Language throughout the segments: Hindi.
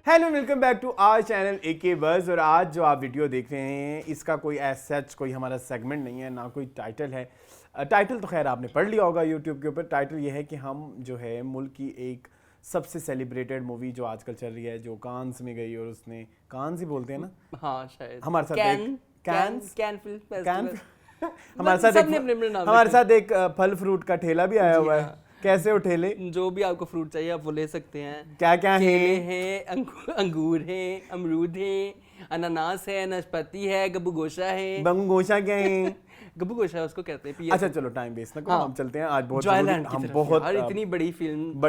Hello welcome back to our channel AK buzz. और आज जो आप वीडियो देख रहे हैं इसका कोई एज सच कोई हमारा सेगमेंट नहीं है, ना कोई टाइटल है। टाइटल तो खैर आपने पढ़ लिया होगा यूट्यूब के ऊपर। टाइटल ये है कि हम जो है मुल्क की एक सबसे सेलिब्रेटेड मूवी जो आजकल चल रही है, जो कांस में गई और उसने कांस ही बोलते हैं ना, हाँ शायद हमारे साथ हमारे साथ एक फल फ्रूट का ठेला भी आया हुआ है। कैसे उठेले? जो भी आपको फ्रूट चाहिए आप वो ले सकते हैं। क्या क्या है? केले हैं, अंगूर हैं, अमरूद हैं, अनानास है, नाशपाती है, गब्बू गोशा है। गब्बू गोशा क्या है? गब्बू गोशा उसको कहते हैं। अच्छा चलो टाइम वेस्ट ना करो, हम चलते हैं आज बहुत हम बहुत इतनी बड़ी फिल्म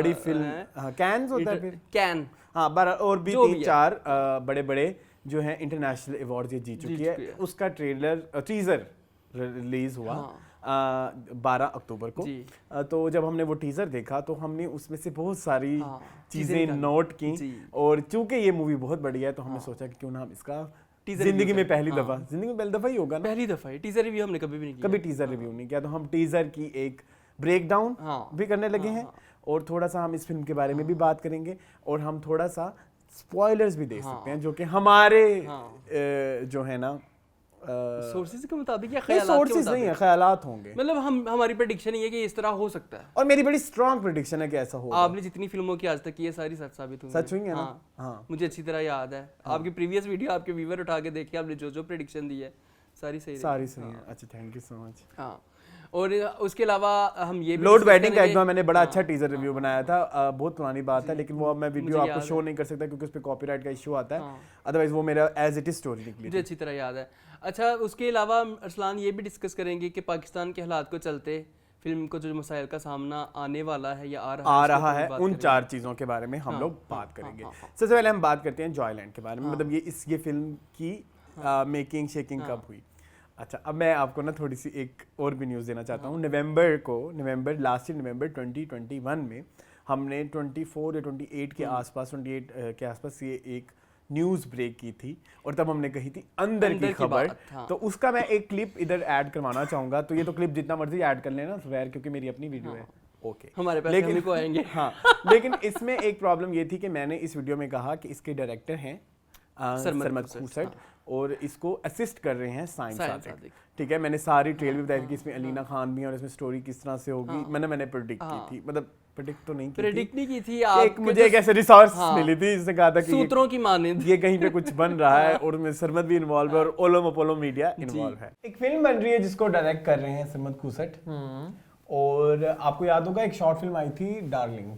कैन्स होता है फिर कैन, हाँ और भी 3-4 बड़े बड़े जो है इंटरनेशनल अवार्ड ये जीत चुकी है। उसका टीजर रिलीज हुआ 12 अक्टूबर को। तो जब हमने वो टीजर देखा तो हमने उसमें से बहुत सारी चीजें नोट की, और चूंकि ये मूवी बहुत बड़ी है तो हमने सोचा कि क्यों ना हम इसका जिंदगी में पहली दफा ही होगा ना, पहली दफा टीजर रिव्यू हमने कभी भी नहीं किया, कभी टीजर रिव्यू नहीं किया। तो हम टीजर की एक ब्रेक डाउन भी करने लगे हैं, और थोड़ा सा हम इस फिल्म के बारे में भी बात करेंगे, और हम थोड़ा सा स्पॉयलर्स भी दे सकते हैं जो कि हमारे जो है ना सोर्सेज के मुताबिक या सोर्सेज नहीं है, ख्यालात होंगे। मतलब हमारी प्रेडिक्शन ये है कि इस तरह हो सकता है, और मेरी बड़ी स्ट्रांग प्रेडिक्शन है कि ऐसा होगा। आपने जितनी फिल्मों की आज तक की है सारी सच साबित हुई, सच हुई है ना? हाँ मुझे अच्छी तरह याद है। आपकी प्रीवियस वीडियो आपके व्यूअर उठा के देखिए, आपने जो जो प्रेडिक्शन दी है सारी सही है। अच्छा थैंक यू सो मच। हाँ, और उसके अलावा हम ये लोड वेडिंग का एक बार मैंने बड़ा अच्छा टीजर रिव्यू बनाया था, बहुत पुरानी बात है, लेकिन वो अब मैं वीडियो आपको शो नहीं कर सकता क्योंकि उस पे कॉपीराइट का इशू आता है। अदरवाइज वो मेरा एज इट इज स्टोरी निकली, मुझे अच्छी तरह याद है। अच्छा, उसके अलावा अरसलान ये भी डिस्कस करेंगे कि पाकिस्तान के हालात को चलते फिल्म को जो मसाइल का सामना आने वाला है या आ रहा है उन 4 चीज़ों के बारे में हम लोग बात करेंगे। सबसे पहले हम बात करते हैं जॉयलैंड के बारे में, मतलब ये फिल्म की मेकिंग शेकिंग कब हुई। अच्छा, अब मैं आपको ना थोड़ी सी एक और भी न्यूज़ देना चाहता हूँ। लास्ट नवंबर 2021 में हमने 24 या 28 के आसपास ये एक न्यूज़ ब्रेक की थी, और तब हमने कही थी अंदर की खबर। तो उसका मैं एक क्लिप इधर ऐड करवाना चाहूँगा। तो ये तो क्लिप जितना मर्जी ऐड कर लेना सुबैर, क्योंकि मेरी अपनी वीडियो है। ओके, हमारे पास हम को आएंगे। हाँ, लेकिन इसमें एक प्रॉब्लम ये थी कि मैंने इस वीडियो में कहा कि इसके डायरेक्टर हैं सरमद खूसट, और इसको असिस्ट कर रहे हैं साइम सादिक। ठीक है, मैंने सारी ट्रेल भी बताई थी कि इसमें अलीना खान भी है और इसमें स्टोरी किस तरह से होगी। मैंने प्रेडिक्ट की थी, मतलब प्रेडिक्ट नहीं की थी, मुझे एक ऐसे रिसोर्स मिली थी जिसने कहा था कि सूत्रों की मानिंद ये कहीं पे कुछ बन रहा है, और उसमें सरमद भी इन्वॉल्व है और ओलो अपोलो मीडिया इन्वॉल्व है। एक फिल्म बन रही है जिसको डायरेक्ट कर रहे हैं सरमद खूसट, और आपको याद होगा एक शॉर्ट फिल्म आई थी डार्लिंग,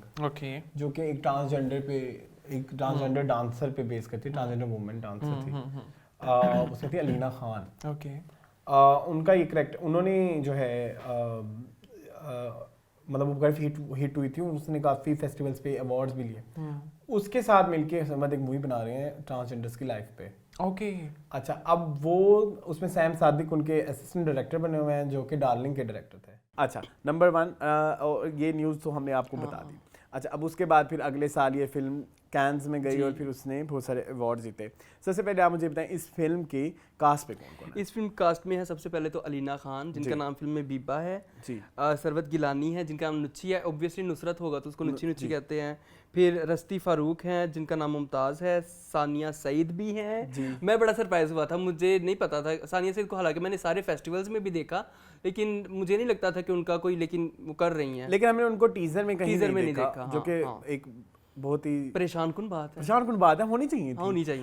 जो कि एक ट्रांसजेंडर डांसर पे बेस करती है, ट्रांसजेंडर वुमेन डांसर थी। उसमें थी अलीना खान। उनका ये करेक्टर, उन्होंने जो है मतलब वो काफ़ी हिट हुई थी, उसने काफ़ी फेस्टिवल्स पे अवार्ड्स भी लिए। उसके साथ मिलके सरमद एक मूवी बना रहे हैं ट्रांसजेंडर्स की लाइफ पे। अच्छा, अब वो उसमें सैम सादिक उनके असिस्टेंट डायरेक्टर बने हुए हैं, जो कि डार्लिंग के डायरेक्टर थे। अच्छा, नंबर 1 ये न्यूज़ तो हमने आपको बता दी। अच्छा, अब उसके बाद फिर अगले साल ये फिल्म कैन्स में गई और फिर उसने बहुत सारे अवार्ड जीते। सबसे पहले आप मुझे बताएं इस फिल्म के कास्ट पे कौन कौन है? इस फिल्म कास्ट में है सबसे पहले तो अलीना खान, जिनका नाम फिल्म में बीबा है जी। सरवत गिलानी है, जिनका नाम नुच्छी है, ऑब्वियसली नुसरत होगा तो उसको नुच्छी कहते हैं। फिर रस्ती फारूक हैं, जिनका नाम मुमताज़ है। सानिया सईद भी हैं। मैं बड़ा सरप्राइज हुआ था, मुझे नहीं पता था सानिया सईद को, हालांकि मैंने सारे फेस्टिवल्स में भी देखा, लेकिन मुझे नहीं लगता था कि उनका कोई, लेकिन वो कर रही हैं। लेकिन हमने उनको टीजर में कहीं नहीं देखा, जो कि एक बहुत ही परेशान कुन बात है, होनी चाहिए।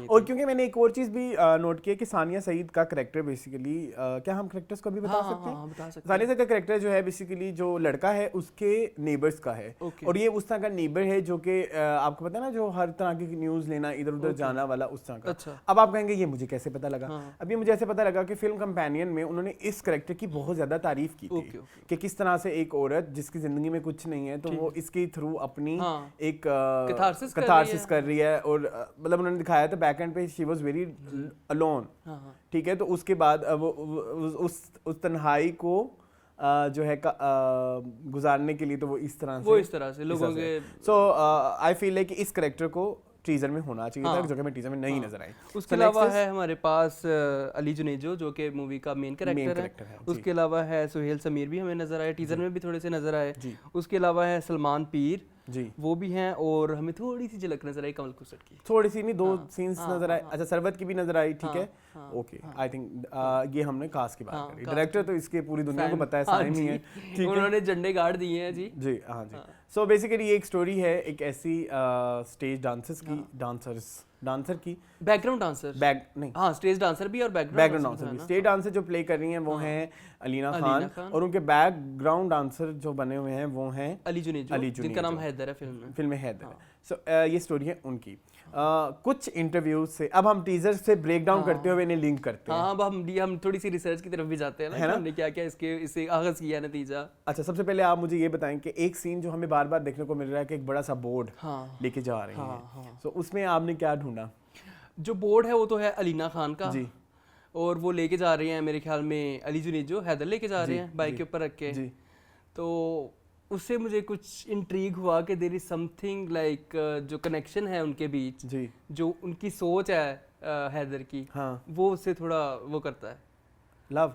और क्योंकि मैंने एक और चीज़ भी नोट किया कि सानिया सईद का कैरेक्टर बेसिकली, क्या हम कैरेक्टर्स को भी बता सकते हैं? सानिया सईद का कैरेक्टर जो है बेसिकली जो लड़का है उसके नेबर्स का है, और ये उस तरह का नेबर है जो कि आपको पता है ना, जो हर तरह की न्यूज़ लेना, इधर उधर जाना वाला, उस तरह का। अच्छा। अब आप कहेंगे ये मुझे कैसे पता लगा? अब ये मुझे ऐसे पता लगा कि फिल्म कंपेनियन में उन्होंने इस कैरेक्टर की बहुत ज़्यादा तारीफ की थी कि किस तरह से एक औरत जिसकी ज़िंदगी में कुछ नहीं है, तो वो इसके थ्रू अपनी एक कैथारसिस कर रही है, और मतलब उन्होंने दिखाया था बैक एंड पे शी वाज वेरी अलोन। ठीक है, तो उसके बाद उस तन्हाई को जो है गुजारने के लिए तो वो इस तरह से लोगों के, सो आई फील लाइक इस कैरेक्टर को टीजर में होना चाहिए था, जो कि मैं टीजर में नहीं नजर आई। उसके अलावा है हमारे पास अली जुनेजो, जो कि मूवी का मेन कैरेक्टर है। उसके अलावा है सुहेल समीर भी हमें नजर आए, टीजर में भी थोड़े से नजर आए। उसके अलावा है सलमान पीर, जी, वो भी हैं, और हमें थोड़ी सी झलक नजर आई कमल खुसर की, थोड़ी सी नहीं, 2 सीन्स नजर आए। अच्छा, सरवत की भी नजर आई, ठीक है, ओके। आई थिंक ये हमने कास्ट की बात करी, डायरेक्टर तो इसके पूरी दुनिया को पता है, साइम ही है, ठीक है, उन्होंने झंडे गाड़ दिए हैं जी। जी हाँ जी। सो बेसिकली ये एक स्टोरी है एक ऐसी स्टेज डांसर की, बैकग्राउंड डांसर, नहीं हाँ, स्टेज डांसर भी और बैकग्राउंड डांसर भी। स्टेज डांसर जो प्ले कर रही हैं वो हैं अलीना खान, और उनके बैकग्राउंड डांसर जो बने हुए हैं वो हैं अली जुनेजो, जिनका नाम हैदर है फिल्म में हैदर है। सो ये स्टोरी है उनकी। कुछ इंटरव्यूज से अब हम टीजर से ब्रेक डाउन करते हुए इन्हें लिंक करते हैं। अब हम थोड़ी सी रिसर्च की तरफ भी जाते हैं ना, हमने क्या क्या इससे आगाज किया नतीजा। अच्छा, सबसे पहले आप मुझे ये बताएं कि एक सीन जो हमें बार बार देखने को मिल रहा है कि एक बड़ा सा बोर्ड लेके जा रहे हैं, तो उसमें आपने क्या ढूंढा? जो बोर्ड है वो तो है अलीना खान का जी, और वो लेके जा रहे हैं मेरे ख्याल में अली जुनेजो, हैदर लेके जा रहे हैं बाइक के ऊपर रख के। तो उससे मुझे कुछ इंट्रीग हुआ कि देयर इज समथिंग लाइक जो कनेक्शन है उनके बीच जी, जो उनकी सोच है हैदर की, वो उससे थोड़ा वो करता है। लव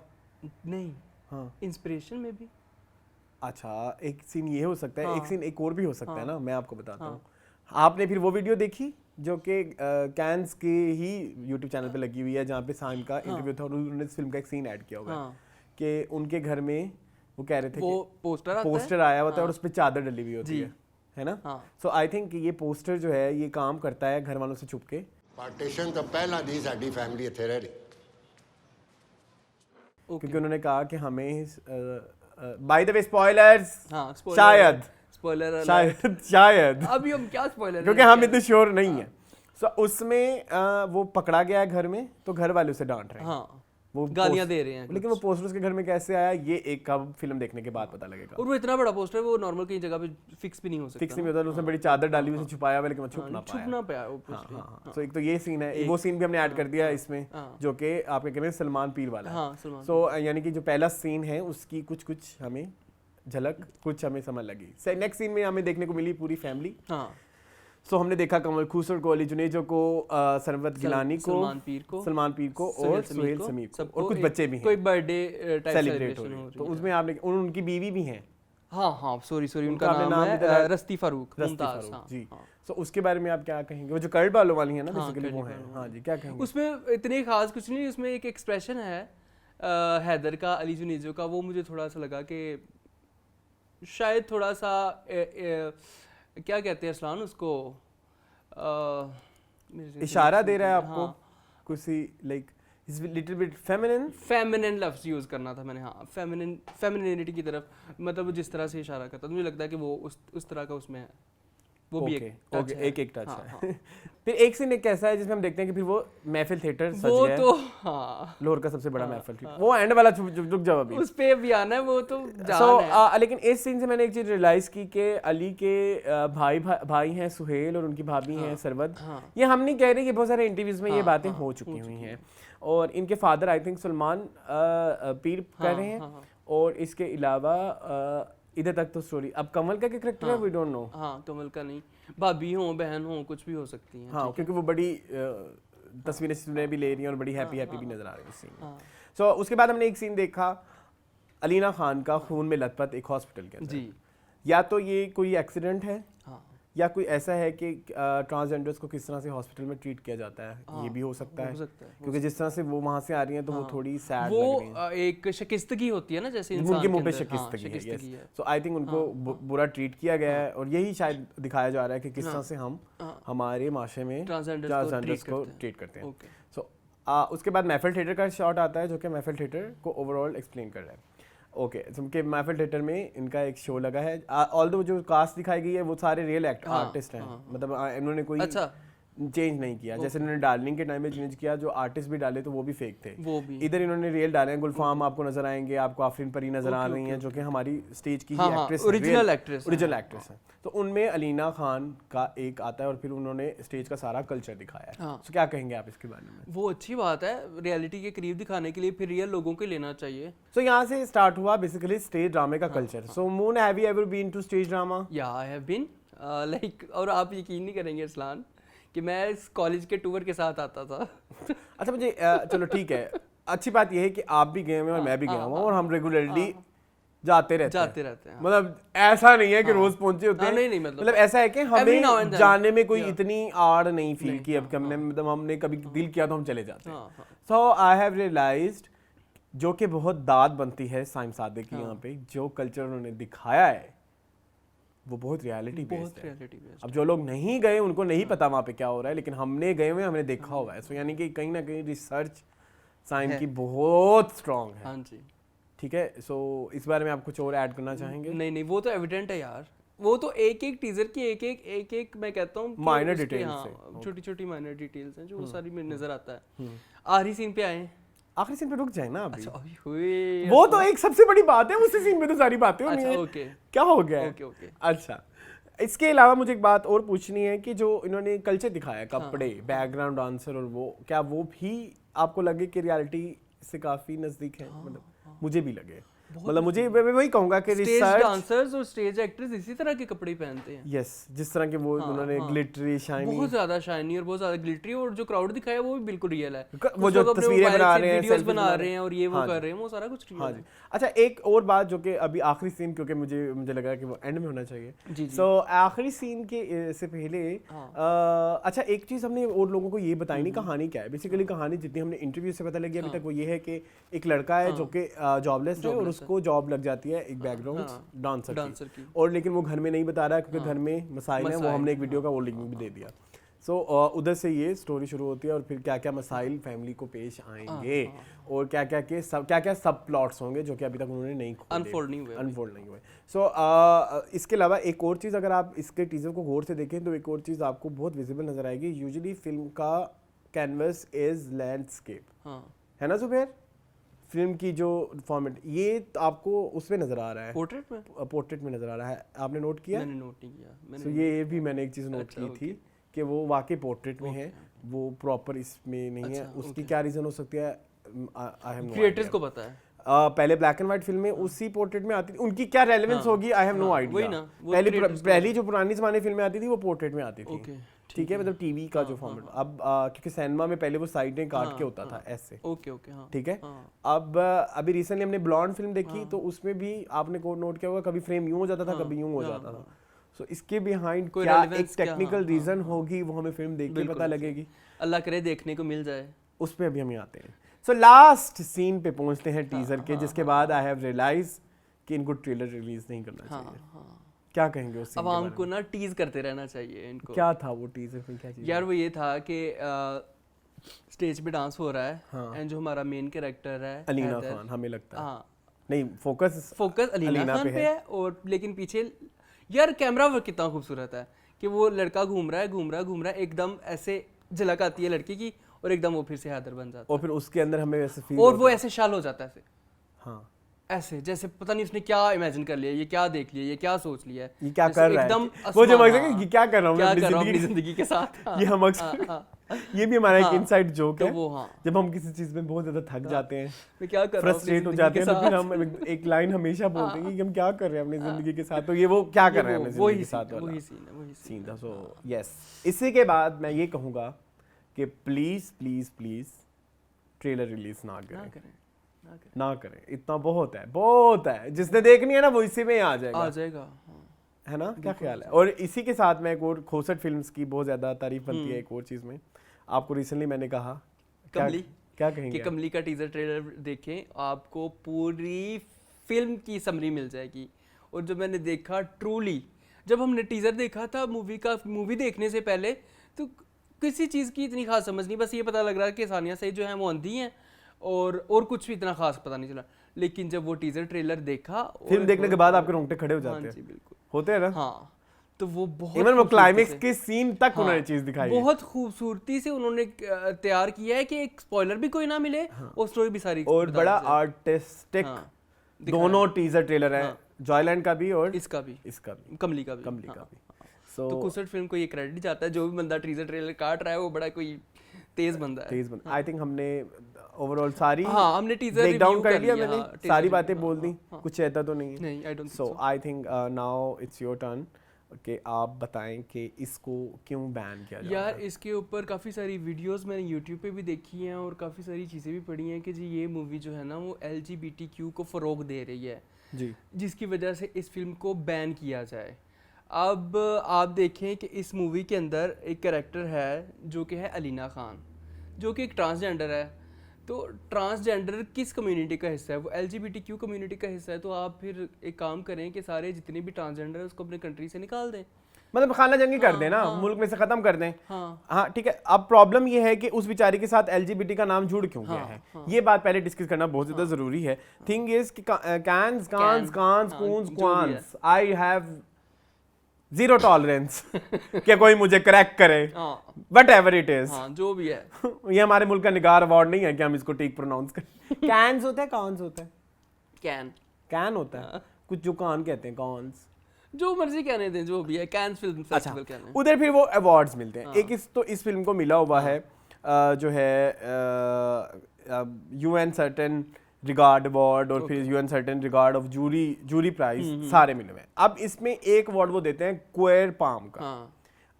नहीं, इंस्पिरेशन में भी। अच्छा, एक सीन ये हो सकता है, एक सीन एक और भी हो सकता है ना, मैं आपको बताता हूँ। आपने फिर वो वीडियो देखी जो कि कैंस के ही यूट्यूब चैनल पे लगी हुई है, जहाँ पे साइम का इंटरव्यू था और उन्होंने इस फिल्म का एक सीन ऐड किया हुआ है कि उनके घर में वो कह रहे थे वो पोस्टर आया होता है और उस पर चादर डली हुई होती है ना। सो आई थिंक ये पोस्टर जो है ये काम करता है घर वालों से छुप के। पार्टीशन तो पहला दी साडी फैमिली इत्थे रह रही, क्योंकि उन्होंने कहा कि हमें बाय द वे स्पॉयलर्स, शायद अभी हम क्या स्पॉइलर, क्योंकि हम इतने श्योर नहीं है। सो उसमें वो पकड़ा गया है घर में, तो घर वाले उसे डांट रहे हैं, वो गालियां दे रहे हैं, लेकिन वो पोस्टर उसके घर में कैसे आया ये एक कब फिल्म देखने के बाद पता लगेगा। और वो इतना बड़ा पोस्टर है, वो नॉर्मल कहीं जगह पे फिक्स भी नहीं हो सकता, फिक्स नहीं होता, उसने बड़ी चादर डाली हुई, उसे छुपाया हुआ, लेकिन वो छुप ना पाया। सो एक तो ये सीन है, वो सीन भी हमने ऐड कर दिया इसमें, जो कि आपके कह रहे हैं सलमान पीर वाला है। सो यानी कि जो पहला सीन है उसकी कुछ हमें झलक, कुछ हमें समझ लगी। नेक्स्ट सीन में हमें देखने को मिली पूरी फैमिली। सो हमने देखा कमल खुसर को, अली जुनेजो को, सरवत गिलानी को, सलमान पीर को और सुहेल समीर को, और कुछ बच्चे भी हैं, कोई बर्थडे सेलिब्रेट हो रही है। तो उसमें आपने उनकी बीवी भी हैं, सॉरी उनका नाम है रस्ती फारूक जी। सो उसके बारे में आप क्या कहेंगे? वो जो कर्ड वालों वाली है ना बेसिकली वो है, हाँ जी, क्या कहेंगे? उसमें इतने खास कुछ नहीं, उसमें एक एक्सप्रेशन है हैदर का, अली जुनेजो का, वो मुझे थोड़ा सा लगा कि शायद थोड़ा सा क्या कहते हैं असलान उसको, इशारा दे रहा है आपको कुछ लाइक लिटिल बिट फेमिनिन लफ्ज यूज करना था मैंने, फेमिनिनिटी की तरफ, मतलब वो जिस तरह से इशारा करता, मुझे लगता है कि वो उस तरह का उसमें है, वो भी एक टच है। फिर एक सीन एक ऐसा है जिसमें हम देखते हैं कि फिर वो महफिल थिएटर सज गया है, तो लाहौर का सबसे बड़ा महफिल थिएटर, वो एंड वाला रुक जाओ अभी, उस पे भी आना है, वो तो जान है। लेकिन इस सीन से मैंने एक चीज रियलाइज की कि अली के भाई हैं सुहेल और उनकी भाभी हैं सरवत। ये हम नहीं कह रहे, ये बहुत सारे इंटरव्यूज में ये बातें हो चुकी हुई हैं, और इनके फादर आई थिंक सलमान पीर कर रहे हैं, और इसके अलावा इधर तक तो स्टोरी। अब कमल का क्या कैरेक्टर है वी डोंट नो। कमल का नहीं, भाभी हो बहन हो कुछ भी हो सकती हैं, क्योंकि वो बड़ी तस्वीरें भी ले रही हैं और बड़ी हैप्पी भी नजर आ रही है इस सीन में। सो उसके बाद हमने एक सीन देखा अलीना खान का खून में लथपथ एक हॉस्पिटल के अंदर। या तो ये कोई एक्सीडेंट है, या कोई ऐसा है कि ट्रांसजेंडर्स को किस तरह से हॉस्पिटल में ट्रीट किया जाता है, ये भी हो सकता है, क्योंकि जिस तरह से वो वहाँ से आ रही हैं तो वो थोड़ी सैड लग रही हैं, एक शिकस्तगी होती है ना, जैसे इंसान उनके मुंह पे शिकस्तगी है। सो आई थिंक उनको बुरा ट्रीट किया गया है, और यही शायद दिखाया जा रहा है कि किस तरह से हम हमारे माशरे में ट्रांसजेंडर्स को ट्रीट करते हैं। सो उसके बाद महफिल थिएटर का शॉट आता है, जो कि महफिल थिएटर को ओवरऑल एक्सप्लेन कर रहा है। ओके, महफिल थिएटर में इनका एक शो लगा है, ऑल्दो जो कास्ट दिखाई गई है वो सारे रियल आर्टिस्ट हैं, मतलब इन्होंने कोई चेंज नहीं किया, जैसे इन्होंने डार्लिंग के टाइम में चेंज किया, जो आर्टिस्ट भी डाले तो वो भी फेक थे, वो भी इधर इन्होंने रियल डाले हैं। गुलफाम आपको नजर आएंगे, आपको आफरीन परी नजर आ रही हैं, जो कि हमारी स्टेज की ओरिजिनल एक्ट्रेस है। तो उनमें अलीना खान का एक आता है, और फिर उन्होंने स्टेज का सारा कल्चर दिखाया है। तो क्या कहेंगे आप इसके बारे में? वो अच्छी बात है, रियलिटी के करीब दिखाने के लिए फिर रियल लोगों को लेना चाहिए। सो यहाँ से स्टार्ट हुआ बेसिकली स्टेज ड्रामे का कल्चर। So Moon, have you ever been to stage drama? या आई हैव बीन, लाइक, और आप यकीन नहीं करेंगे असलान कि मैं इस कॉलेज के टूर के साथ आता था। अच्छा, मुझे चलो ठीक है, अच्छी बात यह है कि आप भी गए हुए और मैं भी गया हुआ, और हम रेगुलरली जाते रहते हैं। मतलब ऐसा नहीं है कि रोज पहुंचे होते हैं, नहीं मतलब ऐसा है कि हमें जाने में कोई इतनी आड़ नहीं फील की, अब हमने मतलब हमने कभी दिल किया तो हम चले जाते हैं। सो आई हैव रियलाइज्ड, जो कि बहुत दाद बनती है साइम सादिक की यहाँ पे, जो कल्चर उन्होंने दिखाया है वो बहुत रियलिटी बेस्ड है। अब जो लोग नहीं गए उनको नहीं पता वहाँ पे क्या हो रहा है, लेकिन हमने गए हुए हमने देखा हुआ है। सो यानी कि कहीं ना कहीं रिसर्च साइम की बहुत स्ट्रांग है। हाँ जी, ठीक है। सो इस बारे में आप कुछ और ऐड करना चाहेंगे? नहीं, वो तो एविडेंट है यार, वो तो एक टीजर की एक मैं कहता हूँ माइनर डिटेल्स, छोटी माइनर डिटेल्स हैं जो वो सारी में नजर आता है। आखिरी सीन पे आए, आखिरी सीन पे रुक जाए ना अभी। अच्छा, वो तो एक सबसे बड़ी बात है, उसी सीन में तो सारी बातें होनी है। ओके, क्या हो गया है? ओके। अच्छा, इसके अलावा मुझे एक बात और पूछनी है कि जो इन्होंने कल्चर दिखाया, कपड़े, बैकग्राउंड डांसर, और वो क्या वो भी आपको लगे कि रियलिटी से काफी नजदीक है? मतलब मुझे भी लगे, मतलब मुझे मैं वही कहूंगा कि रिसर्च डांसर्स और स्टेज एक्टर्स इसी तरह के कपड़े पहनते हैं। यस, जिस तरह के वो उन्होंने ग्लिटरी, शाइनी, बहुत ज्यादा शाइनी और बहुत ज्यादा ग्लिटरी, और जो क्राउड दिखाया वो भी बिल्कुल रियल है। वो जो तस्वीरें बना रहे हैं, वीडियोस बना रहे हैं और ये वो कर रहे हैं, वो सारा कुछ रियल है। अच्छा, एक और बात जो कि अभी आखिरी सीन, क्योंकि मुझे लगा कि वो एंड में होना चाहिए। सो आखिरी सीन के से पहले अच्छा एक चीज हमने और लोगों को ये बताई नहीं, कहानी क्या है। बेसिकली कहानी जितनी हमने इंटरव्यू से पता लगी अभी तक वो ये है कि एक लड़का है जो कि जॉबलेस है और उसको जॉब लग जाती है एक बैकग्राउंड डांसर की, और लेकिन वो घर में नहीं बता रहा है क्योंकि घर में मसाइल है। वो हमने एक वीडियो का वो लिंक भी दे दिया। सो उधर से ये स्टोरी शुरू होती है और फिर क्या क्या मसाइल फैमिली को पेश आएंगे और क्या क्या सब प्लॉट्स होंगे जो कि अभी तक उन्होंने नहीं अनफोल्ड नहीं हुए। सो इसके अलावा एक और चीज़, अगर आप इसके टीजर को गौर से देखें तो एक और चीज़ आपको बहुत विजिबल नजर आएगी। यूजुअली फिल्म का कैनवस इज लैंडस्केप, है ना जुबैर? फिल्म की जो फॉर्मेट, ये तो आपको उसमें नजर आ रहा है, पोर्ट्रेट में नजर आ रहा है। आपने नोट किया? मैंने नोट नहीं किया। तो ये भी मैंने एक चीज़ नोट की थी कि वो वाकई पोर्ट्रेट में है, वो प्रॉपर इसमें नहीं है। उसकी क्या रीज़न हो सकती है, आई हैव नो, क्रिएटर्स को पता है। पहले ब्लैक एंड व्हाइट फिल्में उसी पोर्ट्रेट में आती थी, उनकी क्या रेलेवेंस होगी आई हैव नो आइडिया। पहली जो पुरानी ज़माने फिल्में आती थी वो पोर्ट्रेट में आती थी, ठीक है, मतलब टीवी का जो फॉर्मेट। अब क्योंकि सिनेमा में पहले वो साइडें काट के होता था ऐसे, ठीक है। अब अभी रिसेंटली हमने ब्लॉन्ड फिल्म देखी तो उसमें भी आपने को नोट किया होगा, कभी फ्रेम यूं हो जाता था, कभी यूं हो जाता था। सो इसके बिहाइंड क्या एक टेक्निकल रीजन होगी, वो हमें फिल्म देख के पता लगेगी। अल्लाह करे देखने को मिल जाए। उस पे अभी हम आते हैं। सो लास्ट सीन पे पहुंचते हैं टीजर के, जिसके बाद आई हैव रियलाइज कि इनको ट्रेलर रिलीज नहीं करना चाहिए। क्या कहेंगे उस अब हमको ना टीज करते रहना चाहिए इनको। क्या था वो टीजर में? क्या चीज यार? वो ये था कि स्टेज पे डांस हो रहा है एंड जो हमारा मेन कैरेक्टर है अलीना खान, हमें लगता है नहीं, फोकस अलीना खान पे है, और लेकिन पीछे यार कैमरा वर्क कितना खूबसूरत है कि वो लड़का घूम रहा है, एकदम ऐसे झलक आती है लड़की की और एकदम वो फिर से हैदर बन जाता है, और फिर उसके अंदर हमें वैसे फील, और वो ऐसे शाल हो जाता है ऐसे, हाँ ऐसे जैसे पता नहीं उसने क्या इमेजिन कर लिया, ये क्या देख लिया, ये क्या सोच लिया, ये क्या कर रहा है एकदम, वो जो मकसद है कि क्या कर रहा हूँ अपनी जिंदगी के साथ। ये हम ये भी हमारा एक इनसाइड जोक है। जब हम किसी चीज में बहुत ज्यादा थक जाते हैं, मैं क्या कर रहा हूं, फ्रस्ट्रेट हो जाते हैं, तो फिर हम एक लाइन हमेशा बोलते हैं कि हम क्या कर रहे हैं अपनी जिंदगी के साथ। तो ये वो क्या कर रहे हैं अपनी जिंदगी के साथ, वही सीन था। सो यस, इसी के बाद मैं ये कहूँगा कि please please please trailer release ना करें। इतना बहुत है। जिसने देखनी है ना वो इसी में आ जाएगा, है ना? क्या ख्याल है? और इसी के साथ में एक और खोसट फिल्म्स की बहुत ज्यादा तारीफ बनती है। एक और चीज में आपको रिसेंटली मैंने कहा, कमली, क्या कहेंगे कि कमली का टीजर ट्रेलर देखें, आपको पूरी फिल्म की समरी मिल जाएगी। और जो मैंने देखा, ट्रूली जब हमने टीजर देखा था मूवी देखने से पहले, तो किसी चीज़ की इतनी खास समझ नहीं, बस ये पता लग रहा है कि सानिया सईद जो है वो अंधी हैं, और कुछ भी इतना खास पता नहीं चला। लेकिन जब वो टीजर ट्रेलर देखा, फिल्म देखने के बाद आपके रोंगटे खड़े हो जाते हैं। बिल्कुल होते हैं ना? हाँ, तो वो बहुत इवन वो क्लाइमेक्स के सीन तक उन्होंने चीज दिखाई, बहुत खूबसूरती से उन्होंने तैयार किया है कि एक स्पॉइलर भी कोई ना मिले, और स्टोरी भी सारी, और बड़ा आर्टिस्टिक दोनों टीजर ट्रेलर है, जॉयलैंड का भी और इसका भी, कमली का भी। तो कुसट फिल्म को ये क्रेडिट जाता है, जो भी बंदा टीजर ट्रेलर काट रहा है वो बड़ा कोई तेज बंदा है। आई थिंक हमने ओवरऑल सारी हमने टीजर ब्रेक डाउन कर लिया, मैंने सारी बातें बोल दी, कुछ ऐसा तो नहीं है। So I think now it's your turn कि आप बताएं कि इसको क्यों बैन किया जाए। यार इसके ऊपर काफ़ी सारी वीडियोस मैंने यूट्यूब पे भी देखी हैं और काफ़ी सारी चीज़ें भी पढ़ी हैं कि जी ये मूवी जो है ना वो LGBTQ को फ़रोग दे रही है, जिसकी वजह से इस फिल्म को बैन किया जाए। अब आप देखें कि इस मूवी के अंदर एक कैरेक्टर है जो कि है अलीना खान, जो कि एक ट्रांसजेंडर है। तो ट्रांसजेंडर किस कम्युनिटी का हिस्सा है? वो LGBTQ कम्युनिटी का हिस्सा है। तो आप फिर एक काम करें कि सारे जितने भी ट्रांसजेंडर है उसको अपने कंट्री से निकाल दें, मतलब खाना जंगी कर दें ना, मुल्क में से खत्म कर दें। हाँ ठीक है। अब प्रॉब्लम ये है कि उस बेचारी के साथ LGBT का नाम जुड़ क्यों गया है, ये बात पहले डिस्कस करना बहुत ज्यादा जरूरी है। थिंग इज कि कांस कांस कांस कूंस क्वांस, आई हैव जीरो टॉलरेंस कि कोई मुझे क्रैक करे, वट एवर इट इज, जो भी है। ये हमारे मुल्क का निगार अवार्ड नहीं है कि हम इसको ठीक प्रोनाउंस करें। कैंस होता है, कॉन्स होता है, कैन होता है, कुछ जो कान कहते हैं, कॉन्स, जो मर्जी कहने दें, जो भी है, कैन फिल्म फेस्टिवल कहने। उधर फिर वो अवार्ड्स मिलते हैं। एक इस फिल्म को मिला हुआ है जो है UN सर्टेन रिगार्ड अवार्ड और फिर UN certain regard of jury prize, सारे मिले हुए हैं। अब इसमें एक अवार्ड वो देते हैं क्वेयर पाम का।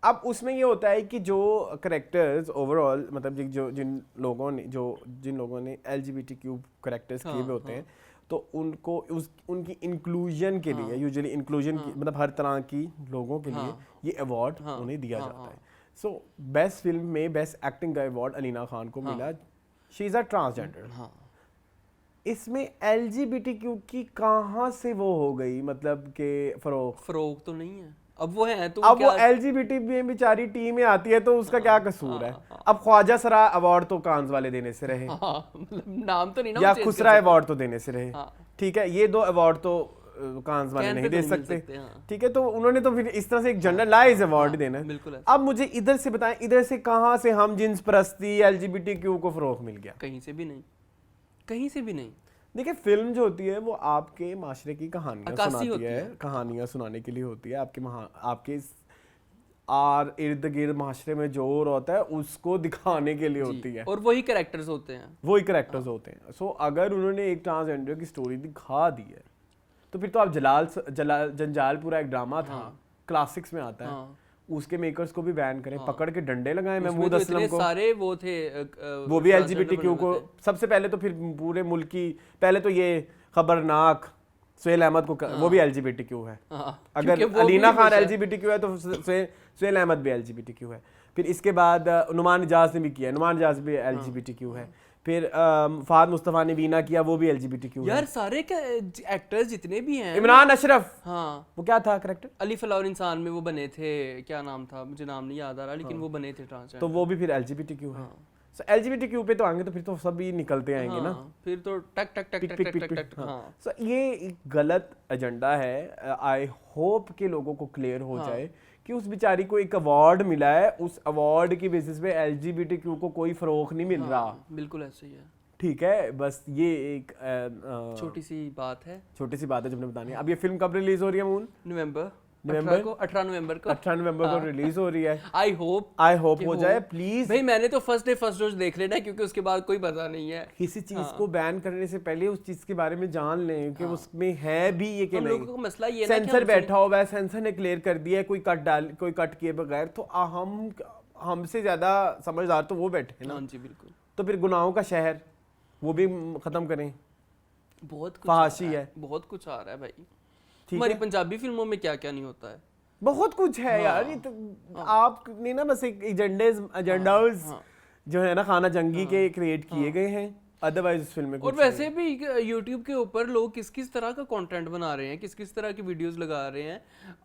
अब उसमें ये होता है कि जो करेक्टर्स ओवरऑल, मतलब जिन लोगों ने LGBTQ करेक्टर्स किए हुए होते हैं, तो उनको उनकी इंक्लूजन के लिए, यूजुअली इंक्लूजन की मतलब हर तरह की लोगों के लिए ये अवार्ड उन्हें दिया जाता है। सो बेस्ट फिल्म में बेस्ट एक्टिंग का अवार्ड अलीना खान को मिला। She is a transgender. इसमें LGBTQ की कहाँ से वो हो गई, मतलब कि फरोग तो नहीं है। अब वो है तो अब वो LGBT में बेचारी टीम में आती है तो उसका क्या कसूर है? अब ख्वाजा सरा अवार्ड तो कांस वाले देने से रहे, मतलब नाम तो नहीं ना, या खुसरा अवार्ड तो देने से रहे, ठीक है, ये 2 अवार्ड तो कांस वाले नहीं दे सकते, ठीक है। तो उन्होंने तो फिर इस तरह से एक जनरलाइज अवार्ड देना है। अब मुझे इधर से बताएं, इधर से कहाँ से हम जिन्स परस्ती LGBTQ को फरोग मिल गया? कहीं से भी नहीं, कहीं से भी नहीं। देखिए, फिल्म जो होती है वो आपके माशरे की कहानियां सुनाती है, कहानियां सुनाने के लिए होती है। आपके इर्द गिर्द माशरे में जो होता है उसको दिखाने के लिए होती है, और वही कैरेक्टर्स होते हैं। सो अगर उन्होंने एक ट्रांसजेंडर की स्टोरी दिखा दी है तो फिर तो आप जंजालपुरा एक ड्रामा था, क्लासिक्स में आता है, उसके मेकर्स को भी बैन करें, पकड़ के डंडे लगाए महमूद असलम को, सारे वो थे, वो भी LGBTQ को सबसे पहले तो, फिर पूरे मुल्क की पहले तो ये खबरनाक सुहेल अहमद को, वो भी LGBTQ है। अगर अलीना खान LGBTQ है तो सुहेल अहमद भी LGBTQ है। फिर इसके बाद नुमान इजाज ने भी किया, नुमान इजाज भी LGBTQ है। फिर फहद मुस्तफा ने वीना किया, वो भी LGBTQ यार। सारे एक्टर्स जितने भी हैं, इमरान अशरफ, हाँ, वो क्या था करेक्टर, अली फलावर इंसान में वो बने थे, क्या नाम था, मुझे नाम नहीं याद आ रहा, लेकिन वो बने थे ट्रांसजेंडर, तो वो भी फिर LGBTQ है। सो LGBTQ पे तो आएंगे तो फिर तो सब ही निकलते आएंगे ना, फिर तो टक टक टक टक टक टक। सो ये एक गलत एजेंडा है। आई होप कि लोगों को क्लियर हो जाए कि उस बेचारी को एक अवार्ड मिला है, उस अवार्ड की बेसिस पे LGBTQ को कोई फरोख नहीं मिल रहा। बिल्कुल ऐसे ही है, ठीक है। बस ये एक छोटी सी बात है जो हमने बतानी है। अब ये फिल्म कब रिलीज हो रही है मून? नवंबर 18 नवंबर को रिलीज हो रही है। आई होप हो जाए प्लीज भाई। मैंने तो फर्स्ट डे देख लेना है, क्योंकि उसके बाद कोई पता नहीं है। किसी चीज को बैन करने से पहले उस चीज के बारे में जान लें कि उसमें है भी ये कि नहीं। लोगों का मसला ये सेंसर बैठा हुआ है, सेंसर ने क्लियर कर दिया है, कोई कट किए बगैर, तो हमसे ज्यादा समझदार तो वो बैठे हैं ना। जी बिल्कुल। तो फिर गुनाहों का शहर वो भी खत्म करें। बहुत कुछ फहाशी है, बहुत कुछ आ रहा है भाई। हमारी पंजाबी फिल्मों में क्या क्या नहीं होता है, बहुत कुछ है यार। ये तो आपने ना बस एक एजेंडाज जो है ना खाना जंगी के क्रिएट किए गए हैं, अदरवाइज इस फिल्म में और वैसे भी YouTube के ऊपर लोग किस किस तरह का कंटेंट बना रहे हैं, किस किस तरह की वीडियोस लगा रहे हैं।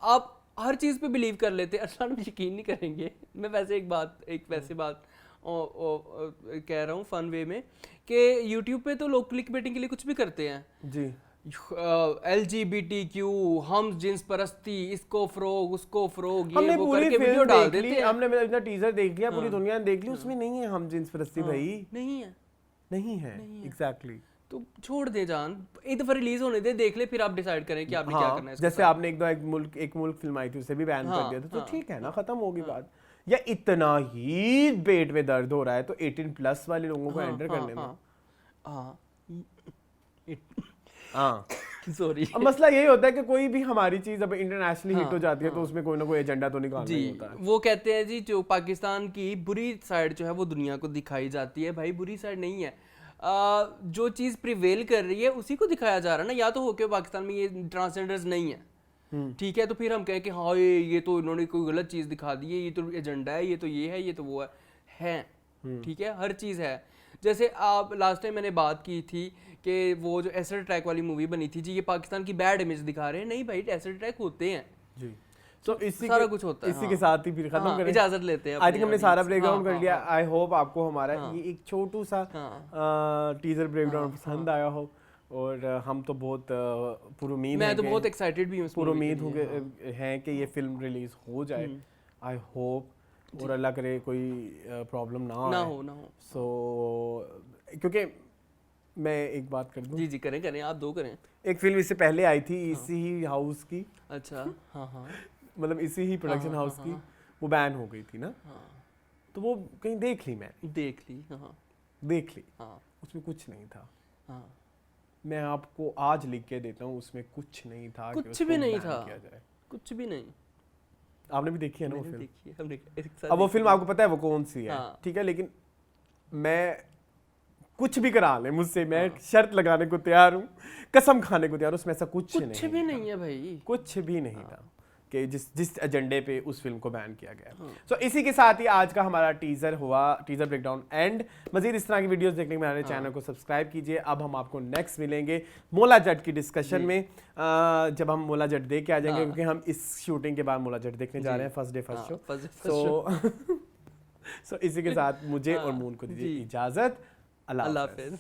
आप हर चीज़ पे बिलीव कर लेते हैं, असल में यकीन नहीं करेंगे। मैं वैसे एक वैसे बात कह रहा हूँ फन वे में कि YouTube पे तो लोग क्लिक बेटिंग के लिए कुछ भी करते हैं जी। LGBTQ, हम जिन्स परस्ती, इसको फरोग, उसको फरोग, ये वो करके वीडियो डाल देते हैं। हमने इतना टीजर देख लिया, पूरी दुनिया ने देख ली, उसमें नहीं है हम जिन्स परस्ती भाई, नहीं है एग्जैक्टली। तो छोड़ दे जान, एक दफा रिलीज होने दे, देख ले, फिर आप डिसाइड करें कि आपने क्या करना है। जैसे आपने एक मुल्क फिल्म आई थी, उसे भी बैन कर दिया था, तो ठीक है ना, खत्म होगी बात। या इतना ही पेट में दर्द हो रहा है तो 18+ वाले लोगों को एंटर करने में सॉरी। अब मसला यही होता है कि कोई भी हमारी चीज अब इंटरनेशनली हिट हो जाती है तो उसमें कोई ना कोई एजेंडा तो निकालना ही होता है। वो कहते हैं जी, जो पाकिस्तान की बुरी साइड जो है वो दुनिया को दिखाई जाती है। भाई बुरी साइड नहीं है, जो चीज़ प्रिवेल कर रही है उसी को दिखाया जा रहा है ना। या तो होके पाकिस्तान में ये ट्रांसजेंडर्स नहीं है, ठीक है, तो फिर हम कहें कि हाँ ये तो इन्होंने कोई गलत चीज़ दिखा दी है, ये तो एजेंडा है, ये तो ये है, ये तो वो है, ठीक है, हर चीज़ है। जैसे आप लास्ट टाइम मैंने बात की थी कि वो जो एसिड अटैक वाली मूवी बनी थी जी, ये पाकिस्तान की बैड इमेज दिखा रहे हैं। नहीं भाई, एसिड अटैक होते हैं जी, तो इसी सारा कुछ होता है। इसी के साथ ही फिर खत्म करें, इजाजत लेते हैं। आई थिंक हमने सारा ब्रेकडाउन कर लिया। आई होप आपको हमारा ये एक छोटू सा टीजर ब्रेकडाउन पसंद आया हो, और हम तो बहुत पुरुमीद मैं तो बहुत एक्साइटेड भी हूँ, पुरुमीद हैं कि ये फिल्म रिलीज हो जाए। आई होप, और अल्लाह करे कोई प्रॉब्लम ना हो। सो क्योंकि मैं एक बात कर दूं। जी करें, आप दो करें। एक फिल्म इससे पहले आई थी इसी ही हाउस की, अच्छा, हाँ मतलब इसी ही प्रोडक्शन हाउस की, वो बैन हो गई थी ना, तो वो कहीं देख ली, उसमें कुछ नहीं था। मैं आपको आज लिख के देता हूँ, उसमें कुछ नहीं था, कुछ भी नहीं था, कुछ भी नहीं। आपने भी देखी है ना वो फिल्म? देखी है हमने। अब वो फिल्म आपको पता है वो कौन सी है, ठीक है, लेकिन मैं कुछ भी करा ले मुझसे, मैं शर्त लगाने को तैयार हूँ, कसम खाने को तैयार हूँ, उसमें ऐसा कुछ भी नहीं है भाई, कुछ भी नहीं था कि जिस एजेंडे पे उस फिल्म को बैन किया गया। सो इसी के साथ ही आज का हमारा टीजर ब्रेकडाउन एंड। मजीद इस तरह की वीडियोस देखने के लिए हमारे चैनल को सब्सक्राइब कीजिए। अब हम आपको नेक्स्ट मिलेंगे मोला जट की डिस्कशन में, जब हम मोला जट देख के आ जाएंगे, क्योंकि हम इस शूटिंग के बाद मोला जट देखने जा रहे हैं, फर्स्ट डे फर्स्ट शो। सो इसी के साथ मुझे और मून को दीजिए इजाजत। अल्लाह हाफ़िज़।